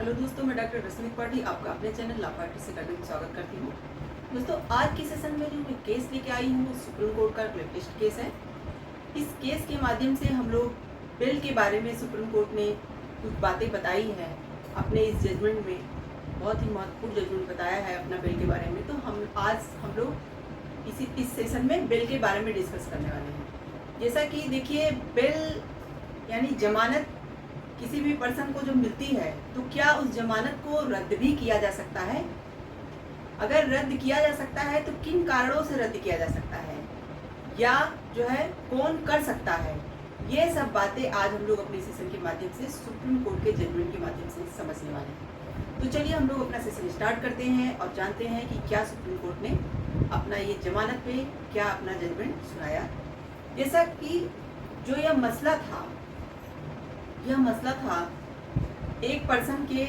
Hello दोस्तों, मैं doctor रश्मि त्रिपाठी आपका अपने चैनल लॉ प्रैक्टिस अकेडमी में स्वागत करती हूँ। दोस्तों, आज के सेशन में जो मैं केस लेके आई हूँ वो सुप्रीम कोर्ट का लेटेस्ट केस है। इस केस के माध्यम से हम लोग बिल के बारे में सुप्रीम कोर्ट ने कुछ बातें बताई हैं अपने इस जजमेंट में। बहुत ही महत्वपूर्ण जजमेंट बताया है अपना बिल के बारे में। तो हम लोग इस सेशन में बिल के बारे में डिस्कस करने वाले हैं। जैसा कि देखिए, बिल यानी जमानत किसी भी पर्सन को जो मिलती है तो क्या उस जमानत को रद्द भी किया जा सकता है? अगर रद्द किया जा सकता है तो किन कारणों से रद्द किया जा सकता है, या जो है कौन कर सकता है? ये सब बातें आज हम लोग अपने सेशन के माध्यम से सुप्रीम कोर्ट के जजमेंट के माध्यम से समझने वाले हैं। तो चलिए हम लोग अपना सेशन स्टार्ट करते हैं और जानते हैं कि क्या सुप्रीम कोर्ट ने अपना ये जमानत पे क्या अपना जजमेंट सुनाया। जैसा कि जो यह मसला था एक पर्सन के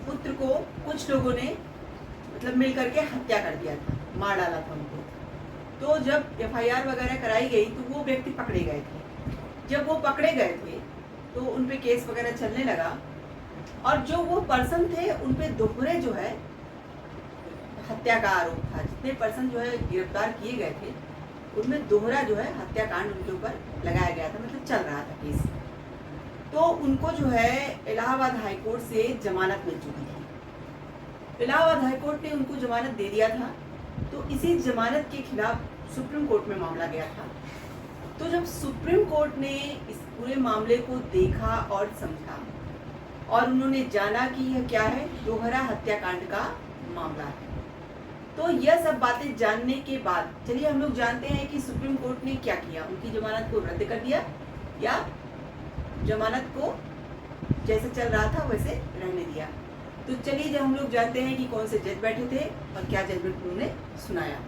पुत्र को कुछ लोगों ने मतलब मिल करके हत्या कर दिया था, मार डाला था उनको। तो जब एफआईआर वगैरह कराई गई तो वो व्यक्ति पकड़े गए थे। जब वो पकड़े गए थे तो उन पे केस वगैरह चलने लगा, और जो वो पर्सन थे उन पे दोहरे जो है हत्या का आरोप था। जितने पर्सन जो है गिरफ्तार किए गए थे उनमें दोहरा जो है हत्याकांड उनके ऊपर लगाया गया था, मतलब चल रहा था केस। तो उनको जो है इलाहाबाद हाई कोर्ट से जमानत मिल चुकी थी। इलाहाबाद हाई कोर्ट ने उनको जमानत दे दिया था। तो इसी जमानत के खिलाफ सुप्रीम कोर्ट में मामला गया था। तो जब सुप्रीम कोर्ट ने इस पूरे मामले को देखा और समझा और उन्होंने जाना कि यह क्या है, दोहरा हत्याकांड का मामला है। तो यह सब बातें जानने के बाद चलिए हम लोग जानते हैं कि सुप्रीम कोर्ट ने क्या किया। उनकी जमानत को रद्द कर दिया या जमानत को जैसे चल रहा था वैसे रहने दिया। तो चलिए जब हम लोग जानते हैं कि कौन से जज बैठे थे और क्या जजमेंट उन्होंने सुनाया।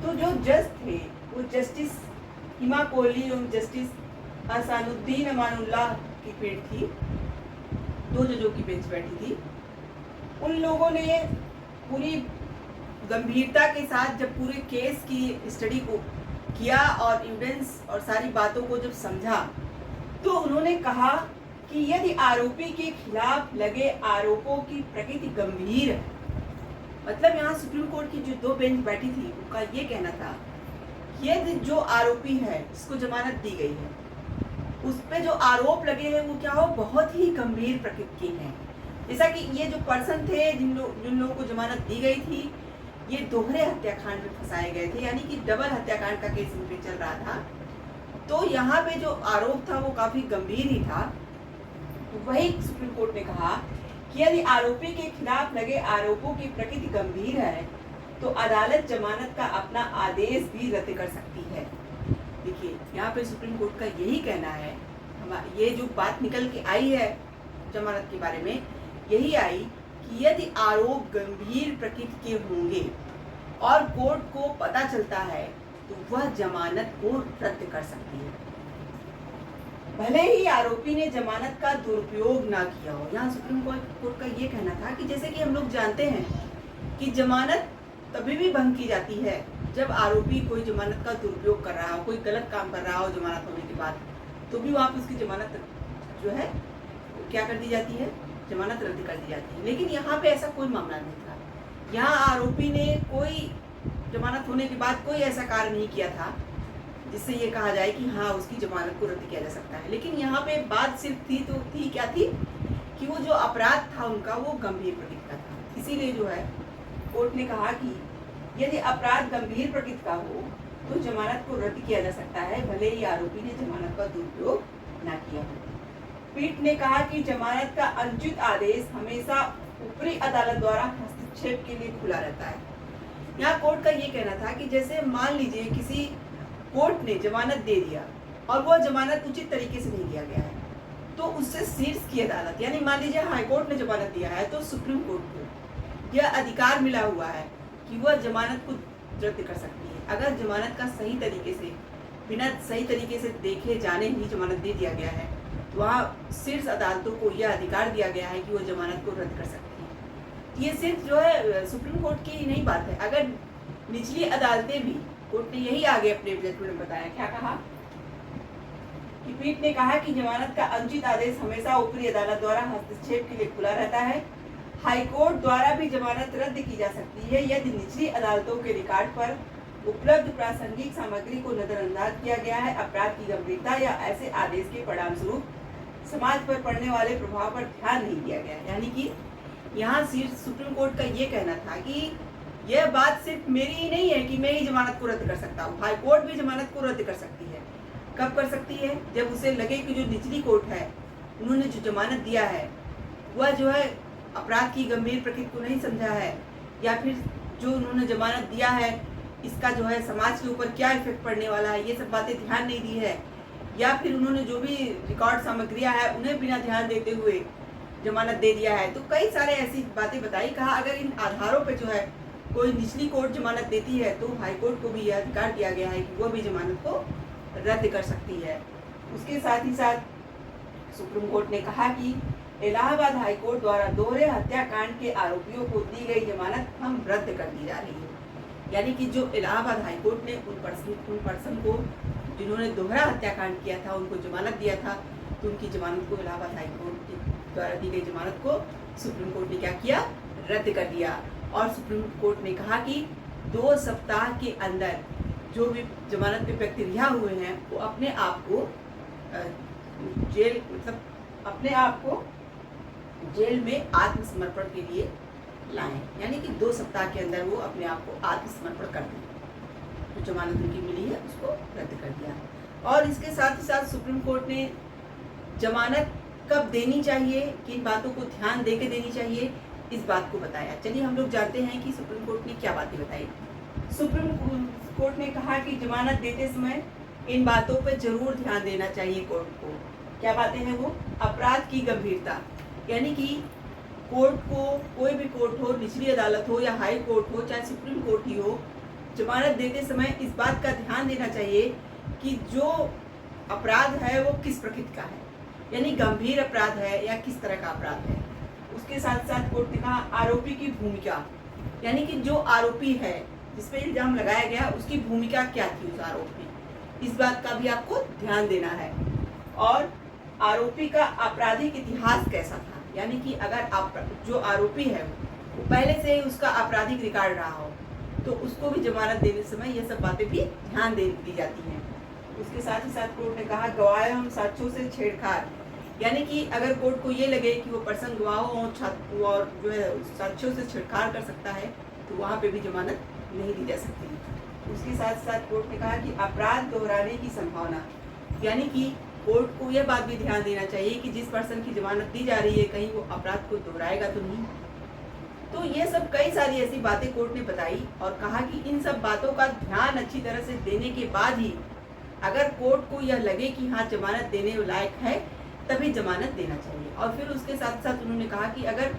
तो जो जज थे वो जस्टिस हिमा कोहली एवं जस्टिस अहसानुद्दीन अमानुल्लाह की पीठ थी। दो जजों की बेंच बैठी थी। उन लोगों ने पूरी गंभीरता के साथ जब पूरे केस की स्टडी को किया और एविडेंस और सारी बातों को जब समझा, तो उन्होंने कहा कि यदि आरोपी के खिलाफ लगे आरोपों की प्रकृति गंभीर है, मतलब यहाँ सुप्रीम कोर्ट की जो दो बेंच बैठी थी उनका ये कहना था कि यदि जो आरोपी है जिसको जमानत दी गई है उस पे जो आरोप लगे हैं वो क्या हो, बहुत ही गंभीर प्रकृति के हैं। जैसा कि ये जो पर्सन थे जिन लोगों को जमानत दी गई थी, ये दोहरे हत्याकांड में फंसाए गए थे, यानी कि डबल हत्याकांड का केस इन पे चल रहा था। तो यहाँ पे जो आरोप था वो काफी गंभीर ही था। तो वही सुप्रीम कोर्ट ने कहा कि यदि आरोपी के खिलाफ लगे आरोपों की प्रकृति गंभीर है तो अदालत जमानत का अपना आदेश भी रद्द कर सकती है। देखिए यहाँ पे सुप्रीम कोर्ट का यही कहना है, ये जो बात निकल के आई है जमानत के बारे में, यही आई कि यदि आरोप गंभीर प्रकृति के होंगे और कोर्ट को पता चलता है तो वह जमानत को रद्द कर सकती है, भले ही आरोपी ने जमानत का दुरुपयोग ना किया हो। यहाँ सुप्रीम कोर्ट का ये कहना था कि जैसे कि हम लोग जानते हैं कि जमानत तभी भी भंग की जाती है जब आरोपी कोई जमानत का दुरुपयोग कर रहा हो, कोई गलत काम कर रहा हो जमानत होने के बाद, तो भी वहाँ पे उसकी जमानत जो है क्या कर दी जाती है, जमानत रद्द कर दी जाती है। लेकिन यहाँ पे ऐसा कोई मामला नहीं था। यहाँ आरोपी ने कोई जमानत होने के बाद कोई ऐसा कार्य नहीं किया था जिससे ये कहा जाए कि हाँ उसकी जमानत को रद्द किया जा सकता है। लेकिन यहाँ पे बात सिर्फ क्या थी कि वो जो अपराध था उनका वो गंभीर प्रकृति का था। इसीलिए जो है कोर्ट ने कहा कि यदि अपराध गंभीर प्रकृति का हो तो जमानत को रद्द किया जा सकता है, भले ही आरोपी ने जमानत का दुरुपयोग न किया हो। पीठ ने कहा कि जमानत का अनुचित आदेश हमेशा ऊपरी अदालत द्वारा हस्तक्षेप के लिए खुला रहता है। यहाँ कोर्ट का ये कहना था कि जैसे मान लीजिए किसी कोर्ट ने जमानत दे दिया और वह जमानत उचित तरीके से नहीं दिया गया है, तो उससे शीर्ष की अदालत यानी मान लीजिए हाई कोर्ट ने जमानत दिया है तो सुप्रीम कोर्ट को यह अधिकार मिला हुआ है कि वह जमानत को रद्द कर सकती है। अगर जमानत का सही तरीके से बिना सही तरीके से देखे जाने ही जमानत दे दिया गया है तो वहाँ शीर्ष अदालतों को यह अधिकार दिया गया है कि वह जमानत को रद्द कर सकती है। ये सिर्फ जो है सुप्रीम कोर्ट की नहीं बात है, अगर निचली अदालतें भी, कोर्ट ने यही आगे अपने जजमेंट में बताया, क्या कहा कि पीठ ने कहा कि जमानत का अनुचित आदेश हमेशा ऊपरी अदालत द्वारा हस्तक्षेप के लिए खुला रहता है। हाईकोर्ट द्वारा भी जमानत रद्द की जा सकती है यदि निचली अदालतों के रिकॉर्ड पर उपलब्ध प्रासंगिक सामग्री को नजरअंदाज किया गया है, अपराध की गंभीरता या ऐसे आदेश के परिणाम स्वरूप समाज पर पड़ने वाले प्रभाव पर ध्यान नहीं दिया गया। यानी कि यहाँ सुप्रीम कोर्ट का ये कहना था कि यह बात सिर्फ मेरी ही नहीं है कि मैं ही जमानत को रद्द कर सकता हूँ, हाई कोर्ट भी जमानत को रद्द कर सकती है। कब कर सकती है? जब उसे लगे कि जो निचली कोर्ट है उन्होंने जो जमानत दिया है वह जो है अपराध की गंभीर प्रकृति को नहीं समझा है, या फिर जो उन्होंने जमानत दिया है इसका जो है समाज के ऊपर क्या इफेक्ट पड़ने वाला है ये सब बातें ध्यान नहीं दी है, या फिर उन्होंने जो भी रिकॉर्ड सामग्रियां है उन्हें बिना ध्यान देते हुए जमानत दे दिया है। तो कई सारे ऐसी बातें बताई। कहा अगर इन आधारों पे जो है कोई निचली कोर्ट जमानत देती है तो हाई कोर्ट को भी यह अधिकार दिया गया है कि वह भी जमानत को रद्द कर सकती है। उसके साथ ही साथ सुप्रीम कोर्ट ने कहा कि इलाहाबाद हाई कोर्ट द्वारा दोहरे हत्याकांड के आरोपियों को दी गई जमानत हम रद्द कर दी जा रही है। यानी कि जो इलाहाबाद हाई कोर्ट ने उन पर्सन को जिन्होंने दोहरा हत्याकांड किया था उनको जमानत दिया था, तो उनकी जमानत को इलाहाबाद हाई कोर्ट द्वारा दी गई जमानत को सुप्रीम कोर्ट ने क्या किया? रद्द कर दिया। और सुप्रीम कोर्ट ने कहा कि 2 सप्ताह के अंदर जो भी जमानत पे व्यक्ति रिहा हुए हैं वो अपने आप को जेल में आत्मसमर्पण के लिए लाएं। यानी कि 2 सप्ताह के अंदर वो अपने आप को आत्मसमर्पण कर दें। जो जमानत उनकी मिली है उसको रद्द कर दिया। और इसके साथ ही साथ सुप्रीम कोर्ट ने जमानत कब देनी चाहिए, किन बातों को ध्यान दे के देनी चाहिए, इस बात को बताया। चलिए हम लोग जानते हैं कि सुप्रीम कोर्ट ने क्या बातें बताई। सुप्रीम कोर्ट ने कहा कि जमानत देते समय इन बातों पर जरूर ध्यान देना चाहिए कोर्ट को। क्या बातें हैं वो? अपराध की गंभीरता, यानी कि कोर्ट को, कोई भी कोर्ट हो, निचली अदालत हो या हाई कोर्ट हो, चाहे सुप्रीम कोर्ट ही हो, जमानत देते समय इस बात का ध्यान देना चाहिए कि जो अपराध है वो किस प्रकृति का है, यानी गंभीर अपराध है या किस तरह का अपराध है। उसके साथ साथ कोर्ट ने कहा आरोपी की भूमिका, यानी कि जो आरोपी है जिस पे इल्जाम लगाया गया उसकी भूमिका क्या थी उस आरोप में, इस बात का भी आपको ध्यान देना है। और आरोपी का आपराधिक इतिहास कैसा था, यानी कि अगर जो आरोपी है वो पहले से ही उसका आपराधिक रिकॉर्ड रहा हो तो उसको भी जमानत देने समय ये सब बातें भी ध्यान दे दी जाती हैं। उसके साथ ही साथ कोर्ट ने कहा गवाहों साक्ष्यों से छेड़छाड़, यानी कि अगर कोर्ट को ये लगे कि वो पर्सन गवाहों और जो है साक्ष्यों से छेड़छाड़ कर सकता है तो वहाँ पे भी जमानत नहीं दी जा सकती। उसके साथ साथ कोर्ट ने कहा कि अपराध दोहराने की संभावना, यानी कि कोर्ट को यह बात भी ध्यान देना चाहिए कि जिस पर्सन की जमानत दी जा रही है कहीं वो अपराध को दोहराएगा तो नहीं। तो ये सब कई सारी ऐसी बातें कोर्ट ने बताई और कहा कि इन सब बातों का ध्यान अच्छी तरह से देने के बाद ही अगर कोर्ट को यह लगे कि हाँ जमानत देने लायक है तभी जमानत देना चाहिए। और फिर उसके साथ साथ उन्होंने कहा कि अगर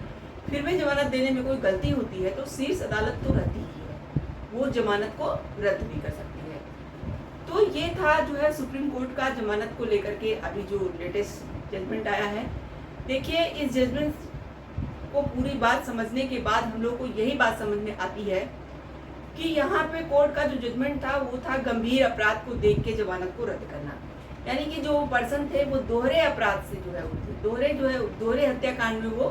फिर भी जमानत देने में कोई गलती होती है तो शीर्ष अदालत तो रहती ही है, वो जमानत को रद्द भी कर सकती है। तो ये था जो है सुप्रीम कोर्ट का जमानत को लेकर के अभी जो लेटेस्ट जजमेंट आया है। देखिए इस जजमेंट को पूरी बात समझने के बाद हम लोग को यही बात समझ में आती है कि यहाँ पे कोर्ट का जो जजमेंट था वो था गंभीर अपराध को देख के जमानत को रद्द करना, यानी कि जो पर्सन थे वो दोहरे अपराध से जो है दोहरे हत्याकांड में वो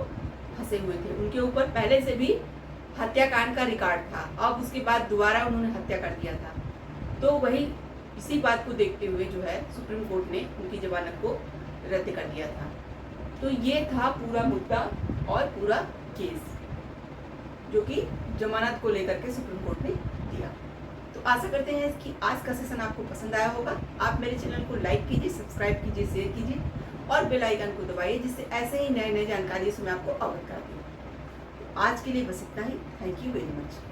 फंसे हुए थे, उनके ऊपर पहले से भी हत्याकांड का रिकॉर्ड था, अब उसके बाद दोबारा उन्होंने हत्या कर दिया था। तो वही इसी बात को देखते हुए जो है सुप्रीम कोर्ट ने उनकी जमानत को रद्द कर दिया था। तो ये था पूरा मुद्दा और पूरा केस जो कि जमानत को लेकर के सुप्रीम कोर्ट ने दिया। तो आशा करते हैं कि आज का सेशन आपको पसंद आया होगा। आप मेरे चैनल को लाइक कीजिए, सब्सक्राइब कीजिए, शेयर कीजिए और बेल आइकन को दबाइए जिससे ऐसे ही नए नए जानकारी से मैं आपको अवगत कराती हूँ। आज के लिए बस इतना ही। Thank you very much.